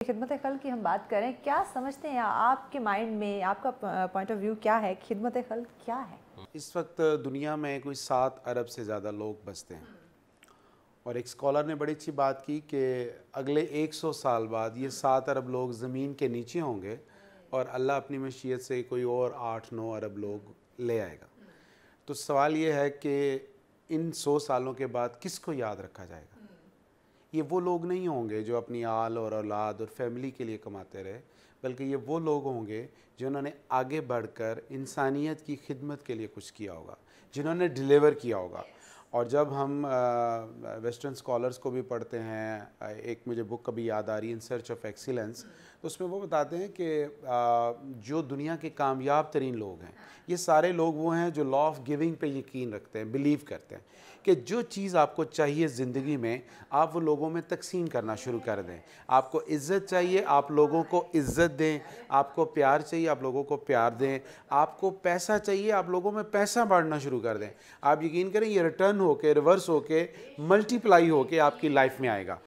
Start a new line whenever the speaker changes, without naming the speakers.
खिदमत खल्क की हम बात करें, क्या समझते हैं आपके माइंड में, आपका पॉइंट ऑफ व्यू क्या है, खिदमत खल्क क्या है?
इस वक्त दुनिया में कोई 7 अरब से ज़्यादा लोग बसते हैं और एक स्कॉलर ने बड़ी अच्छी बात की कि अगले 100 साल बाद ये 7 अरब लोग ज़मीन के नीचे होंगे और अल्लाह अपनी मशीयत से कोई और 8-9 अरब लोग ले आएगा। तो सवाल ये है कि इन 100 सालों के बाद किसको याद रखा जाएगा? ये वो लोग नहीं होंगे जो अपनी आल और औलाद और फैमिली के लिए कमाते रहे, बल्कि ये वो लोग होंगे जिन्होंने आगे बढ़कर इंसानियत की खिदमत के लिए कुछ किया होगा, जिन्होंने डिलीवर किया होगा। और जब हम वेस्टर्न स्कॉलर्स को भी पढ़ते हैं, एक मुझे बुक कभी याद आ रही है, इन सर्च ऑफ एक्सीलेंस, तो उसमें वो बताते हैं कि जो दुनिया के कामयाब तरीन लोग हैं, ये सारे लोग वो हैं जो लॉ ऑफ गिविंग पे यकीन रखते हैं, बिलीव करते हैं कि जो चीज़ आपको चाहिए ज़िंदगी में, आप वो लोगों में तकसीम करना शुरू कर दें। आपको इज़्ज़त चाहिए, आप लोगों को इज़्ज़त दें। आपको प्यार चाहिए, आप लोगों को प्यार दें। आपको पैसा चाहिए, आप लोगों में पैसा बांटना शुरू कर दें। आप यकीन करें, ये रिटर्न होके, रिवर्स होके, मल्टीप्लाई होके आपकी लाइफ में आएगा।